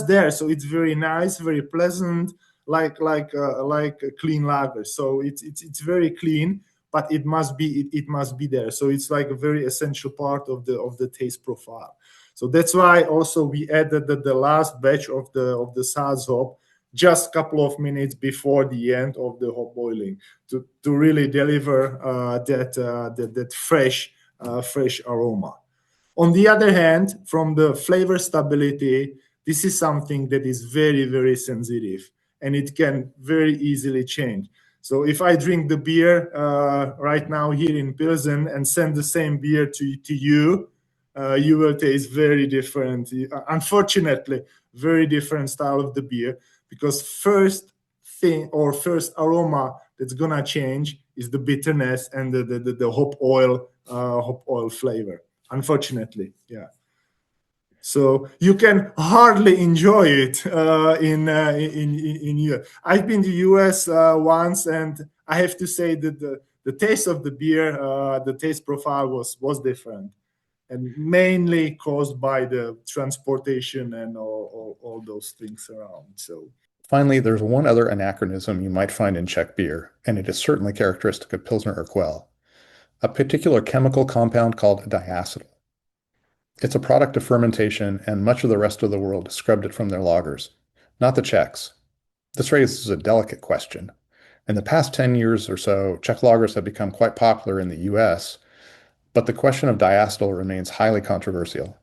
there. So it's very nice, very pleasant, like a clean lager. So it's very clean, but it must be there. So it's like a very essential part of the taste profile. So that's why also we added the last batch of the Saz hop just a couple of minutes before the end of the hop boiling to really deliver that fresh aroma. On the other hand, from the flavor stability, this is something that is very, very sensitive, and it can very easily change. So if I drink the beer right now here in Pilsen and send the same beer to you, you will taste very different. Unfortunately, very different style of the beer, because first thing or first aroma that's gonna change is the bitterness and the hop oil flavor. Unfortunately, yeah. So you can hardly enjoy it in Europe. I've been to US once, and I have to say that the taste of the beer, the taste profile was different, and mainly caused by the transportation and all those things around. So Finally, there's one other anachronism you might find in Czech beer, and it is certainly characteristic of Pilsner Urquell, a particular chemical compound called diacetyl. It's a product of fermentation, and much of the rest of the world scrubbed it from their lagers, not the Czechs. This raises a delicate question. In the past 10 years or so, Czech lagers have become quite popular in the US, but the question of diacetyl remains highly controversial.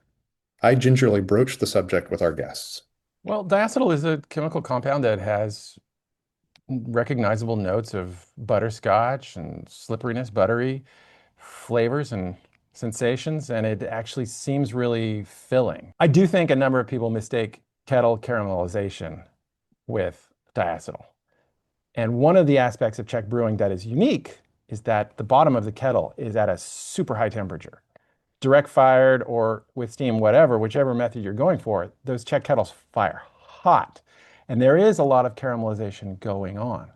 I gingerly broached the subject with our guests. Well, diacetyl is a chemical compound that has recognizable notes of butterscotch and slipperiness, buttery flavors and sensations, and it actually seems really filling. I do think a number of people mistake kettle caramelization with diacetyl. And one of the aspects of Czech brewing that is unique is that the bottom of the kettle is at a super high temperature. Direct fired or with steam, whichever method you're going for, those Czech kettles fire hot. And there is a lot of caramelization going on.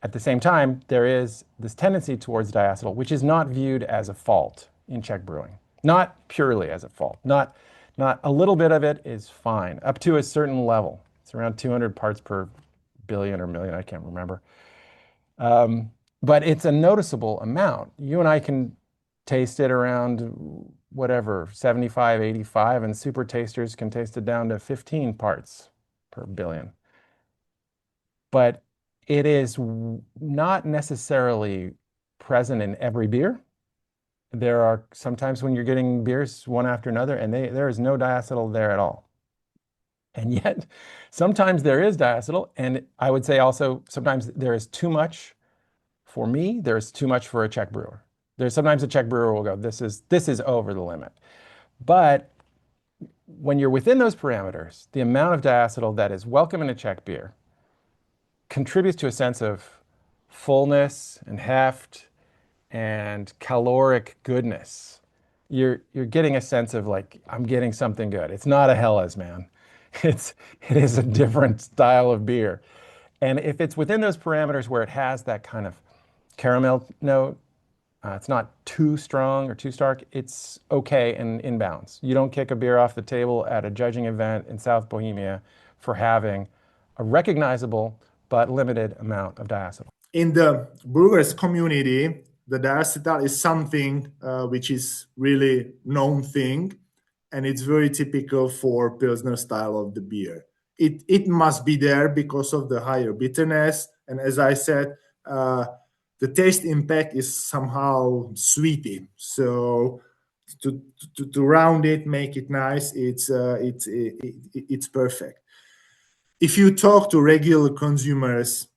At the same time, there is this tendency towards diacetyl, which is not viewed as a fault in Czech brewing. Not purely as a fault. Not a little bit of it is fine, up to a certain level. It's around 200 parts per billion or million, I can't remember. But it's a noticeable amount. You and I can taste it around 75, 85, and super tasters can taste it down to 15 parts per billion. But it is not necessarily present in every beer. There are sometimes when you're getting beers one after another, and there is no diacetyl there at all. And yet, sometimes there is diacetyl, and I would say also sometimes there is too much for me. There is too much for a Czech brewer. There's sometimes a Czech brewer will go, this is over the limit. But when you're within those parameters, the amount of diacetyl that is welcome in a Czech beer contributes to a sense of fullness and heft and caloric goodness. You're getting a sense of like, I'm getting something good. It's not a Helles, man. It is a different style of beer. And if it's within those parameters where it has that kind of caramel note, it's not too strong or too stark, it's okay and in bounds. You don't kick a beer off the table at a judging event in South Bohemia for having a recognizable but limited amount of diacetyl. In the brewers community, the diacetyl is something which is really known thing, and it's very typical for Pilsner style of the beer. It must be there because of the higher bitterness, and as I said, the taste impact is somehow sweety. So to round it, make it nice, it's perfect. If you talk to regular consumers,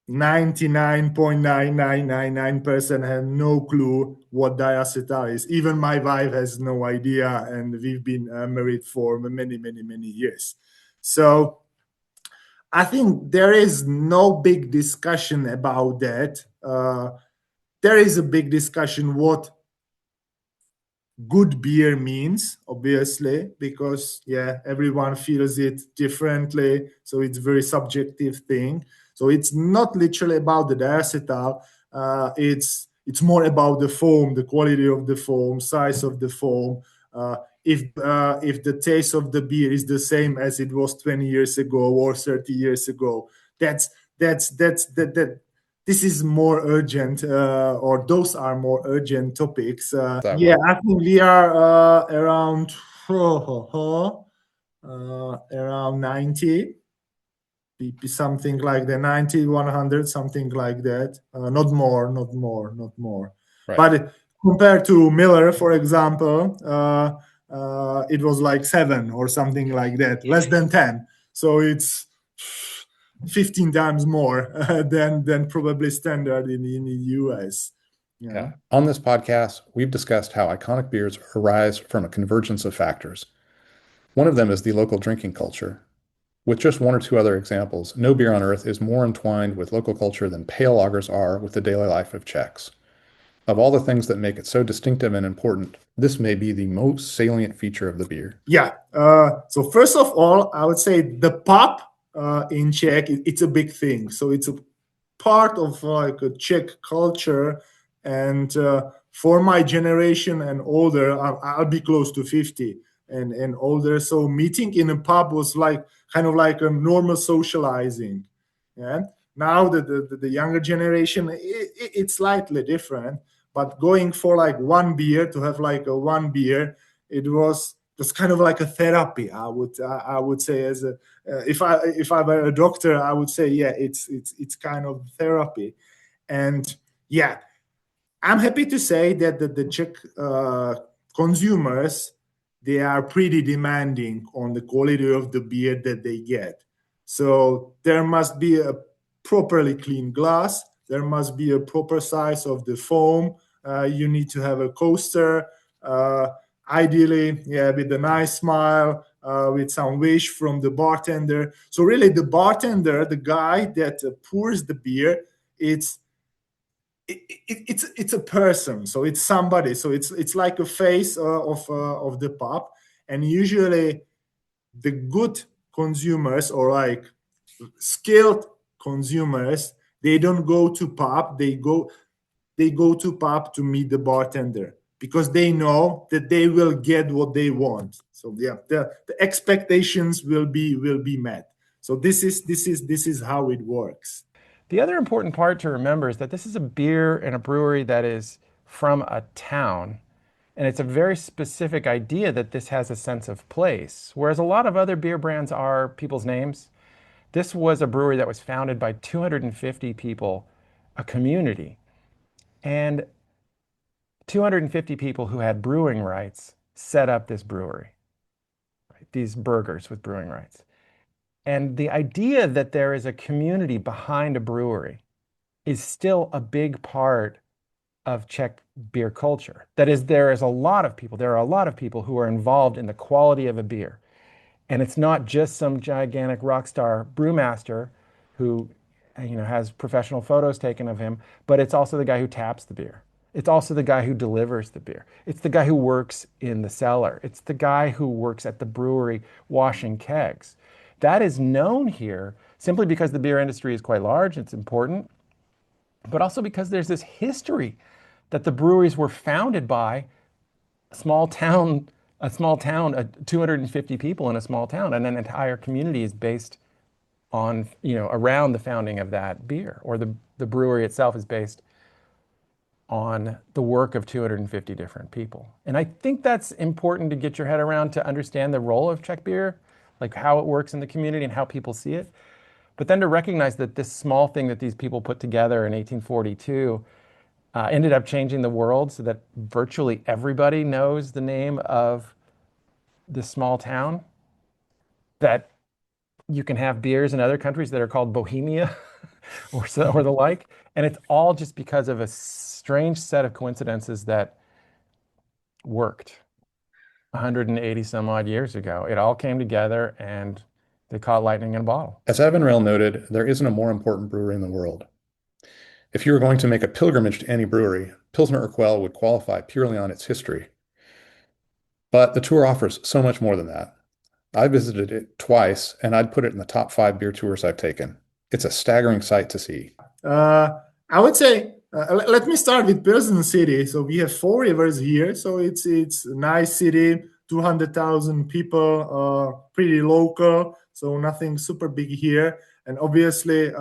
99.9999% have no clue what diacetyl is. Even my wife has no idea, and we've been married for many years. So I think there is no big discussion about that. There is a big discussion what good beer means, obviously, because everyone feels it differently, so it's a very subjective thing. So it's not literally about the diacetyl. It's more about the foam, the quality of the foam, size of the foam. If the taste of the beer is the same as it was 20 years ago or 30 years ago, that's that this is more urgent, or those are more urgent topics. That Yeah, way. I think we are around around 90, something like the 90, 100, something like that. Not more, not more, not more. Right. But compared to Miller, for example, it was like 7 or something like that, less than 10. So it's 15 times more than probably standard in the US. Yeah. On this podcast, we've discussed how iconic beers arise from a convergence of factors. One of them is the local drinking culture. With just one or two other examples, no beer on earth is more entwined with local culture than pale lagers are with the daily life of Czechs. Of all the things that make it so distinctive and important, this may be the most salient feature of the beer. Yeah. So first of all, I would say the pub in Czech, it's a big thing. So it's a part of like a Czech culture. And for my generation and older, I'll be close to 50 and older. So meeting in a pub was like kind of like a normal socializing. Yeah. Now the younger generation, it's slightly different. But going for like one beer, to have like a one beer, it was just kind of like a therapy. I would say, as a if I were a doctor, I would say it's kind of therapy. And yeah, I'm happy to say that the Czech consumers, they are pretty demanding on the quality of the beer that they get. So there must be a properly clean glass. There must be a proper size of the foam. You need to have a coaster. Ideally, with a nice smile, with some wish from the bartender. So really, the bartender, the guy that pours the beer, it's a person, so it's somebody, so it's like a face of the pub. And usually the good consumers, or like skilled consumers, they don't go to pub, they go to pub to meet the bartender, because they know that they will get what they want. So the expectations will be met. So this is how it works. The other important part to remember is that this is a beer and a brewery that is from a town, and it's a very specific idea that this has a sense of place. Whereas a lot of other beer brands are people's names, this was a brewery that was founded by 250 people, a community. And 250 people who had brewing rights set up this brewery, right? These burgers with brewing rights. And the idea that there is a community behind a brewery is still a big part of Czech beer culture. That is, there are a lot of people who are involved in the quality of a beer. And it's not just some gigantic rock star brewmaster who, has professional photos taken of him, but it's also the guy who taps the beer. It's also the guy who delivers the beer. It's the guy who works in the cellar. It's the guy who works at the brewery washing kegs. That is known here simply because the beer industry is quite large, it's important, but also because there's this history that the breweries were founded by a small town, 250 people in a small town, and an entire community is based on, around the founding of that beer, or the brewery itself is based on the work of 250 different people. And I think that's important to get your head around, to understand the role of Czech beer, like how it works in the community and how people see it. But then to recognize that this small thing that these people put together in 1842 ended up changing the world so that virtually everybody knows the name of this small town, that you can have beers in other countries that are called Bohemia or the like. And it's all just because of a strange set of coincidences that worked 180 some odd years ago. It all came together and they caught lightning in a bottle. As Evan Rail noted, there isn't a more important brewery in the world. If you were going to make a pilgrimage to any brewery, Pilsner Urquell would qualify purely on its history. But the tour offers so much more than that. I visited it twice, and I'd put it in the top 5 beer tours I've taken. It's a staggering sight to see. I would say, let me start with Pilsen city. So we have 4 rivers here. So it's a nice city, 200,000 people, pretty local. So nothing super big here. And obviously,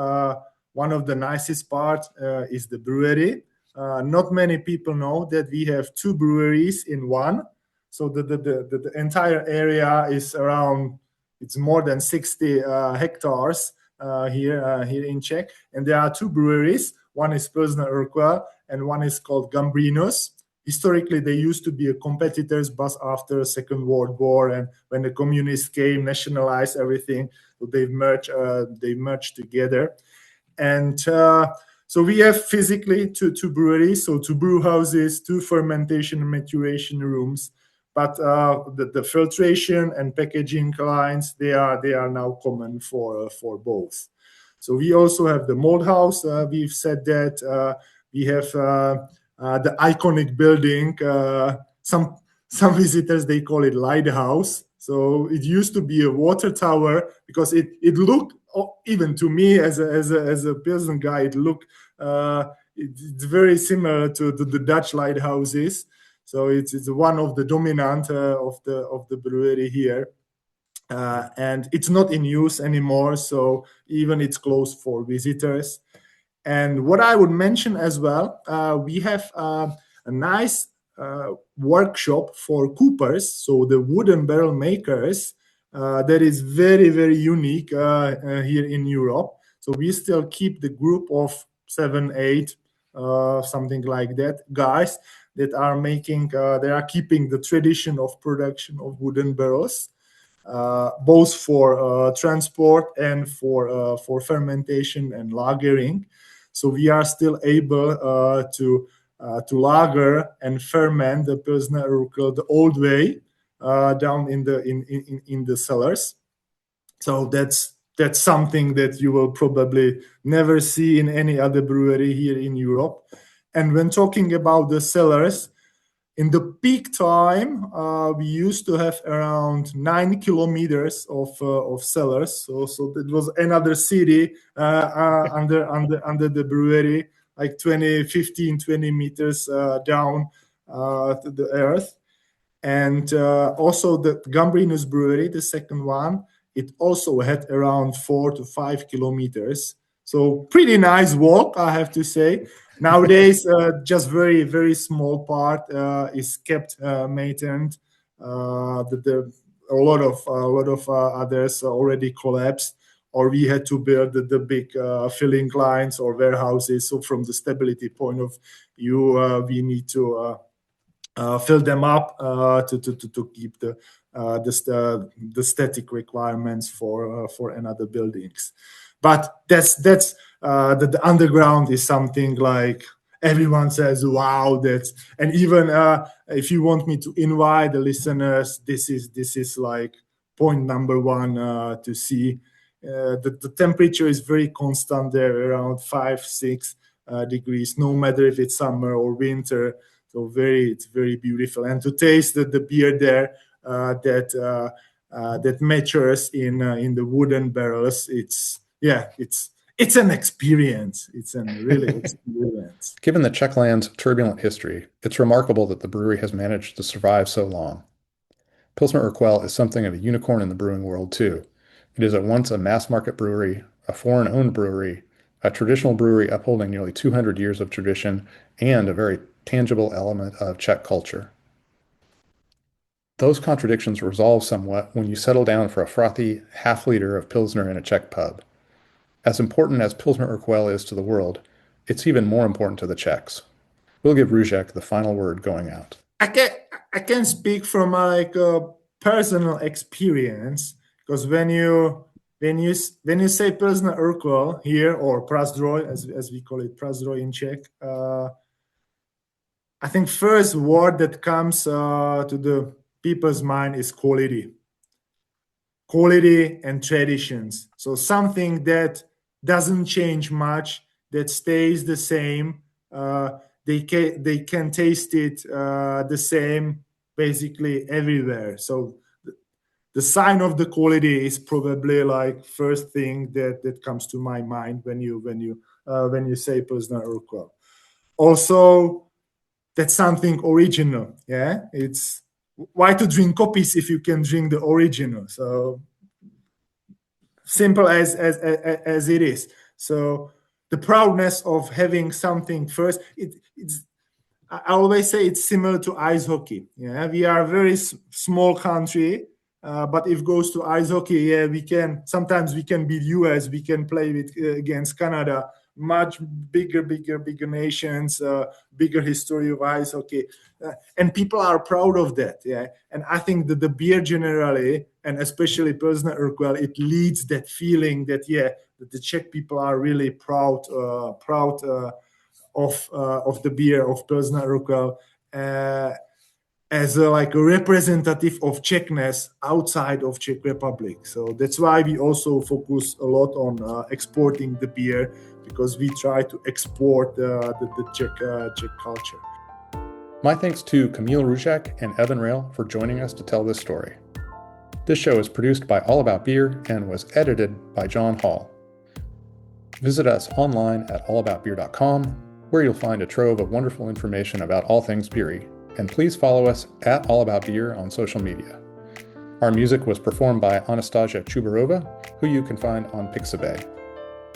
one of the nicest parts is the brewery. Not many people know that we have 2 breweries in one. So the entire area is around, it's more than 60 hectares here in Czech. And there are 2 breweries. One is Pilsner Urquell and one is called Gambrinus. Historically, they used to be competitors, but after the Second World War and when the communists came, nationalized everything, so they merged together. And so we have physically two breweries, so 2 brew houses, 2 fermentation and maturation rooms. But the filtration and packaging lines, they are now common for both. So we also have the mold house. We've said that we have the iconic building. Some visitors, they call it lighthouse. So it used to be a water tower because it looked, even to me as a Pilsen guy, it looked it's very similar to the Dutch lighthouses. So it's one of the dominant of the brewery here. And it's not in use anymore, so even it's closed for visitors. And what I would mention as well, we have a nice workshop for coopers, so the wooden barrel makers, that is very, very unique here in Europe. So we still keep the group of 7, 8, something like that, guys that are making, they are keeping the tradition of production of wooden barrels. Both for transport and for fermentation and lagering. So we are still able to lager and ferment the Pilsner Urquell the old way down in the cellars. So that's something that you will probably never see in any other brewery here in Europe. And when talking about the cellars, in the peak time, we used to have around 9 kilometers of cellars. So that was another city under the brewery, like 20 meters down to the earth. And also the Gambrinus brewery, the second one, it also had around 4 to 5 kilometers. So pretty nice walk, I have to say. Nowadays, just very, very small part is kept maintained. A lot of others already collapsed, or we had to build the big filling lines or warehouses. So from the stability point of view, we need to fill them up to keep the static requirements for another buildings. But that's the underground is something like everyone says, wow, and even if you want me to invite the listeners, this is like point number 1 to see. The temperature is very constant there, around 5-6 degrees, no matter if it's summer or winter. So it's very beautiful, and to taste the beer there that matures in the wooden barrels, it's an experience. It's a really experience. Given the Czech land's turbulent history, it's remarkable that the brewery has managed to survive so long. Pilsner Urquell is something of a unicorn in the brewing world too. It is at once a mass market brewery, a foreign-owned brewery, a traditional brewery upholding nearly 200 years of tradition, and a very tangible element of Czech culture. Those contradictions resolve somewhat when you settle down for a frothy half-liter of Pilsner in a Czech pub. As important as Pilsner Urquell is to the world, it's even more important to the Czechs. We'll give Růžek the final word going out. I can speak from like a personal experience, because when you say Pilsner Urquell here, or Prazdroj as we call it, Prazdroj in Czech, I think first word that comes to the people's mind is quality and traditions. So something that doesn't change much, that stays the same. They can taste it the same basically everywhere. So the sign of the quality is probably like first thing that comes to my mind when you say Pilsner Urquell. Also, that's something original. Yeah, it's why to drink copies if you can drink the original. So simple as it is. So the proudness of having something first. It's I always say it's similar to ice hockey. Yeah, we are a very small country, but if it goes to ice hockey, yeah, we can beat US, we can play against Canada, much bigger nations, bigger history of ice hockey, and people are proud of that. Yeah, and I think that the beer generally, and especially Pilsner Urquell, it leads that feeling that that the Czech people are really proud of the beer of Pilsner Urquell as a representative of Czechness outside of Czech Republic. So that's why we also focus a lot on exporting the beer, because we try to export the Czech culture. My thanks to Kamil Růžek and Evan Rail for joining us to tell this story. This show is produced by All About Beer and was edited by John Hall. Visit us online at allaboutbeer.com, where you'll find a trove of wonderful information about all things beery, and please follow us at All About Beer on social media. Our music was performed by Anastasia Chubarova, who you can find on Pixabay.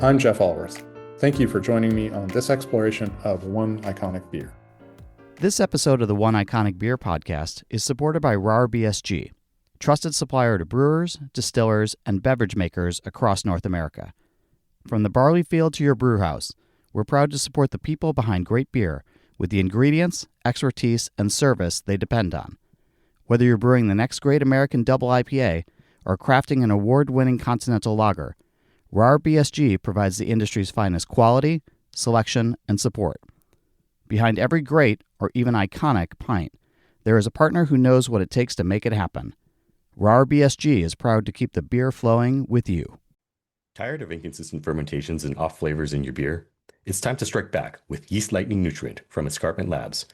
I'm Jeff Allworth. Thank you for joining me on this exploration of one iconic beer. This episode of the One Iconic Beer podcast is supported by RAR-BSG, trusted supplier to brewers, distillers, and beverage makers across North America. From the barley field to your brewhouse, we're proud to support the people behind great beer with the ingredients, expertise, and service they depend on. Whether you're brewing the next great American double IPA or crafting an award-winning continental lager, RAR-BSG provides the industry's finest quality, selection, and support. Behind every great, or even iconic, pint, there is a partner who knows what it takes to make it happen. RAR-BSG is proud to keep the beer flowing with you. Tired of inconsistent fermentations and off flavors in your beer? It's time to strike back with Yeast Lightning Nutrient from Escarpment Labs.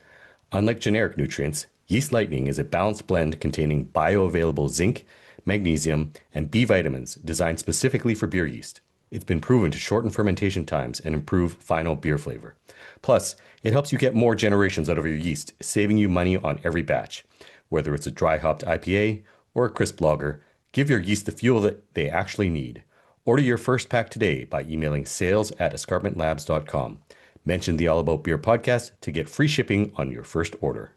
Unlike generic nutrients, Yeast Lightning is a balanced blend containing bioavailable zinc, magnesium, and B vitamins designed specifically for beer yeast. It's been proven to shorten fermentation times and improve final beer flavor. Plus, it helps you get more generations out of your yeast, saving you money on every batch. Whether it's a dry hopped IPA or a crisp lager, give your yeast the fuel that they actually need. Order your first pack today by emailing sales@escarpmentlabs.com. Mention the All About Beer podcast to get free shipping on your first order.